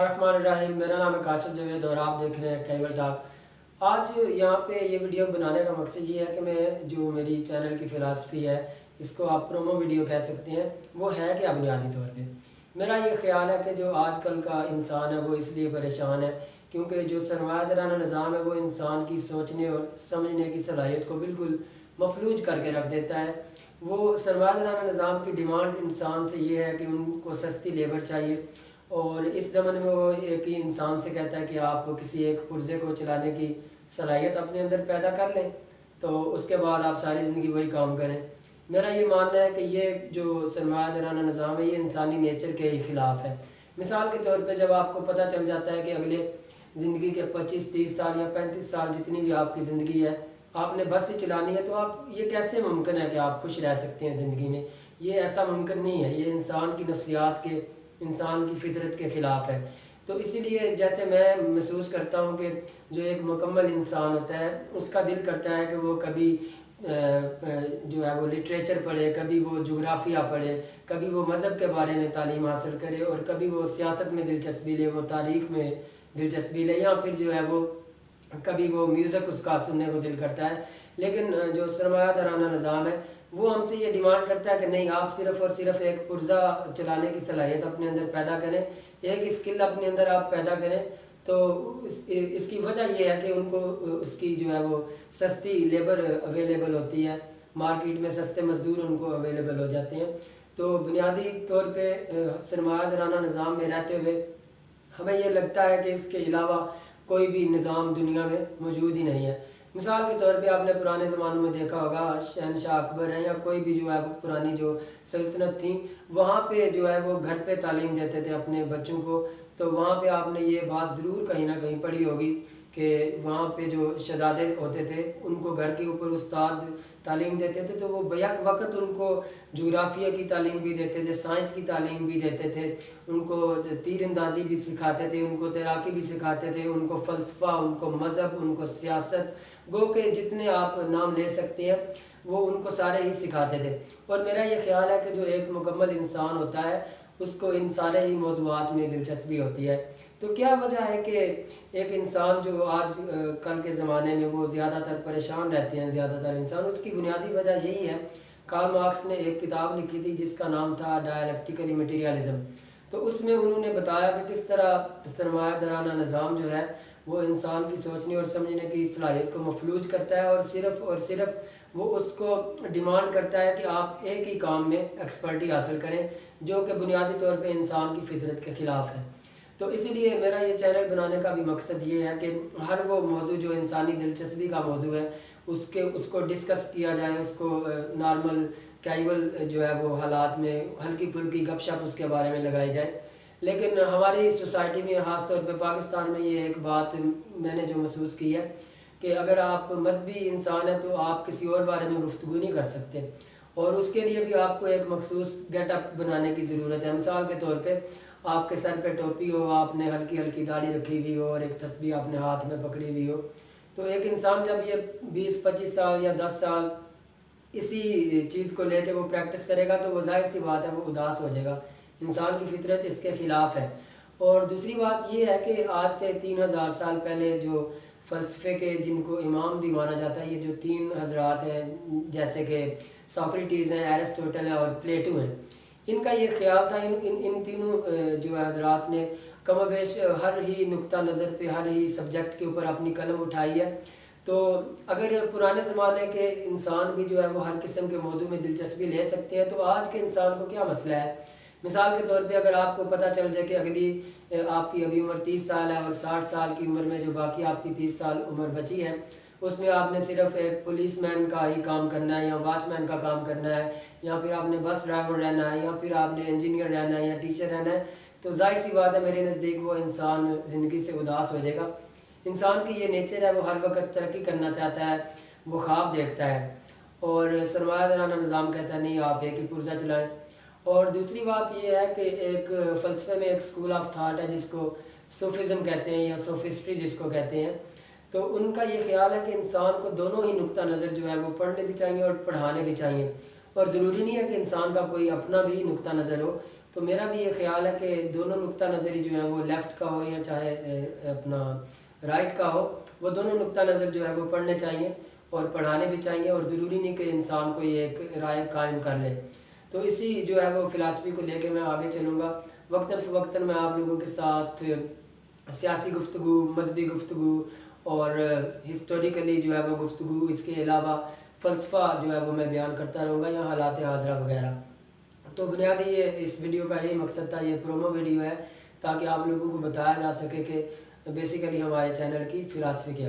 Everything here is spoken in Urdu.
الرحمن الرحیم، میرا نام ہے کاشف جاوید اور آپ دیکھ رہے ہیں کیول ٹاک۔ آج یہاں پہ یہ ویڈیو بنانے کا مقصد یہ ہے کہ میں جو میری چینل کی فلاسفی ہے، اس کو آپ پرومو ویڈیو کہہ سکتے ہیں، وہ ہے کہ بنیادی طور پہ میرا یہ خیال ہے کہ جو آج کل کا انسان ہے وہ اس لیے پریشان ہے کیونکہ جو سرمایہ دارانہ نظام ہے وہ انسان کی سوچنے اور سمجھنے کی صلاحیت کو بالکل مفلوج کر کے رکھ دیتا ہے۔ وہ سرمایہ دارانہ نظام کی ڈیمانڈ انسان سے یہ ہے کہ ان کو سستی لیبر چاہیے، اور اس زمن میں وہ ایک ہی انسان سے کہتا ہے کہ آپ کسی ایک پرزے کو چلانے کی صلاحیت اپنے اندر پیدا کر لیں تو اس کے بعد آپ ساری زندگی وہی کام کریں۔ میرا یہ ماننا ہے کہ یہ جو سرمایہ دارانہ نظام ہے یہ انسانی نیچر کے ہی خلاف ہے۔ مثال کے طور پہ جب آپ کو پتہ چل جاتا ہے کہ اگلے زندگی کے 25-30 سال یا 35 سال جتنی بھی آپ کی زندگی ہے آپ نے بس ہی چلانی ہے، تو آپ یہ کیسے ممکن ہے کہ آپ خوش رہ سکتے ہیں زندگی میں؟ یہ ایسا ممکن نہیں ہے، یہ انسان کی نفسیات کے، انسان کی فطرت کے خلاف ہے۔ تو اسی لیے جیسے میں محسوس کرتا ہوں کہ جو ایک مکمل انسان ہوتا ہے اس کا دل کرتا ہے کہ وہ کبھی جو ہے وہ لٹریچر پڑھے، کبھی وہ جغرافیہ پڑھے، کبھی وہ مذہب کے بارے میں تعلیم حاصل کرے، اور کبھی وہ سیاست میں دلچسپی لے، وہ تاریخ میں دلچسپی لے، یا پھر جو ہے وہ کبھی وہ میوزک اس کا سننے کو دل کرتا ہے۔ لیکن جو سرمایہ دارانہ نظام ہے وہ ہم سے یہ ڈیمانڈ کرتا ہے کہ نہیں، آپ صرف اور صرف ایک پرزہ چلانے کی صلاحیت اپنے اندر پیدا کریں، ایک اسکل اپنے اندر آپ پیدا کریں۔ تو اس کی وجہ یہ ہے کہ ان کو اس کی جو ہے وہ سستی لیبر اویلیبل ہوتی ہے، مارکیٹ میں سستے مزدور ان کو اویلیبل ہو جاتے ہیں۔ تو بنیادی طور پہ سرمایہ دارانہ نظام میں رہتے ہوئے ہمیں یہ لگتا ہے کہ اس کے علاوہ کوئی بھی نظام دنیا میں موجود ہی نہیں ہے۔ مثال کے طور پہ آپ نے پرانے زمانوں میں دیکھا ہوگا، شہنشاہ اکبر ہیں یا کوئی بھی جو ہے پرانی جو سلطنت تھیں، وہاں پہ جو ہے وہ گھر پہ تعلیم دیتے تھے اپنے بچوں کو۔ تو وہاں پہ آپ نے یہ بات ضرور کہیں نہ کہیں پڑھی ہوگی کہ وہاں پہ جو شہزادے ہوتے تھے ان کو گھر کے اوپر استاد تعلیم دیتے تھے، تو وہ بیک وقت ان کو جغرافیہ کی تعلیم بھی دیتے تھے، سائنس کی تعلیم بھی دیتے تھے، ان کو تیر اندازی بھی سکھاتے تھے، ان کو تیراکی بھی سکھاتے تھے، ان کو فلسفہ، ان کو مذہب، ان کو سیاست، گو کہ جتنے آپ نام لے سکتے ہیں وہ ان کو سارے ہی سکھاتے تھے۔ اور میرا یہ خیال ہے کہ جو ایک مکمل انسان ہوتا ہے اس کو ان سارے ہی موضوعات میں دلچسپی ہوتی ہے۔ تو کیا وجہ ہے کہ ایک انسان جو آج کل کے زمانے میں وہ زیادہ تر پریشان رہتے ہیں، زیادہ تر انسان، اس کی بنیادی وجہ یہی ہے۔ کارل مارکس نے ایک کتاب لکھی تھی جس کا نام تھا ڈائلیکٹیکل میٹیریلزم۔ تو اس میں انہوں نے بتایا کہ کس طرح سرمایہ دارانہ نظام جو ہے وہ انسان کی سوچنے اور سمجھنے کی صلاحیت کو مفلوج کرتا ہے، اور صرف وہ اس کو ڈیمانڈ کرتا ہے کہ آپ ایک ہی کام میں ایکسپرٹی حاصل کریں، جو کہ بنیادی طور پہ انسان کی فطرت کے خلاف ہے۔ تو اسی لیے میرا یہ چینل بنانے کا بھی مقصد یہ ہے کہ ہر وہ موضوع جو انسانی دلچسپی کا موضوع ہے اس کو ڈسکس کیا جائے، اس کو نارمل کیجول جو ہے وہ حالات میں ہلکی پھلکی گپ شپ اس کے بارے میں لگائی جائے۔ لیکن ہماری سوسائٹی میں، خاص طور پہ پاکستان میں، یہ ایک بات میں نے جو محسوس کی ہے کہ اگر آپ مذہبی انسان ہیں تو آپ کسی اور بارے میں گفتگو نہیں کر سکتے، اور اس کے لیے بھی آپ کو ایک مخصوص گیٹ اپ بنانے کی ضرورت ہے۔ مثال کے طور پہ آپ کے سر پہ ٹوپی ہو، آپ نے ہلکی ہلکی داڑھی رکھی ہوئی ہو اور ایک تسبیح آپ نے ہاتھ میں پکڑی ہوئی ہو، تو ایک انسان جب یہ 20-25 سال یا 10 سال اسی چیز کو لے کے وہ پریکٹس کرے گا تو وہ ظاہر سی بات ہے وہ اداس ہو جائے گا۔ انسان کی فطرت اس کے خلاف ہے۔ اور دوسری بات یہ ہے کہ آج سے 3000 سال پہلے جو فلسفے کے، جن کو امام بھی مانا جاتا ہے، یہ جو 3 حضرات ہیں جیسے کہ ساکریٹیز ہیں، ایرسٹوٹل ہیں اور پلیٹو ہیں، ان کا یہ خیال تھا، ان تینوں جو حضرات نے کم و بیش ہر ہی نقطہ نظر پہ، ہر ہی سبجیکٹ کے اوپر اپنی قلم اٹھائی ہے۔ تو اگر پرانے زمانے کے انسان بھی جو ہے وہ ہر قسم کے موضوع میں دلچسپی لے سکتے ہیں تو آج کے انسان کو کیا مسئلہ ہے؟ مثال کے طور پہ اگر آپ کو پتہ چل جائے کہ اگلی آپ کی ابھی عمر 30 سال ہے اور 60 سال کی عمر میں جو باقی آپ کی 30 سال عمر بچی ہے اس میں آپ نے صرف ایک پولیس مین کا ہی کام کرنا ہے، یا واچ مین کا کام کرنا ہے، یا پھر آپ نے بس ڈرائیور رہنا ہے، یا پھر آپ نے انجینئر رہنا ہے یا ٹیچر رہنا ہے، تو ظاہر سی بات ہے میرے نزدیک وہ انسان زندگی سے اداس ہو جائے گا۔ انسان کی یہ نیچر ہے، وہ ہر وقت ترقی کرنا چاہتا ہے، وہ خواب دیکھتا ہے، اور سرمایہ دارانہ نظام کہتا ہے نہیں، آپ ایک ہی پرزہ چلائیں۔ اور دوسری بات یہ ہے کہ ایک فلسفے میں ایک اسکول آف تھاٹ ہے جس کو صوفیزم کہتے ہیں یا سوفسٹری جس کو کہتے ہیں، تو ان کا یہ خیال ہے کہ انسان کو دونوں ہی نقطہ نظر جو ہے وہ پڑھنے بھی چاہیے اور پڑھانے بھی چاہیے، اور ضروری نہیں ہے کہ انسان کا کوئی اپنا بھی نقطہ نظر ہو، تو میرا بھی یہ خیال ہے کہ دونوں نقطہ نظری جو ہے وہ لیفٹ کا ہو یا چاہے اپنا رائٹ کا ہو، وہ دونوں نقطہ نظر جو ہے وہ پڑھنے چاہیے اور پڑھانے بھی چاہیے، اور ضروری نہیں کہ انسان کو یہ ایک رائے قائم کر لے۔ تو اسی جو ہے وہ فلاسفی کو لے کے میں آگے چلوں گا۔ وقتاً فوقتاً میں آپ لوگوں کے ساتھ سیاسی گفتگو، مذہبی گفتگو اور ہسٹوریکلی جو ہے وہ گفتگو، اس کے علاوہ فلسفہ جو ہے وہ میں بیان کرتا رہوں گا، یا حالات حاضرہ وغیرہ۔ تو بنیادی یہ اس ویڈیو کا یہی مقصد تھا، یہ پرومو ویڈیو ہے تاکہ آپ لوگوں کو بتایا جا سکے کہ بیسیکلی ہمارے چینل کی فلاسفی کیا ہے۔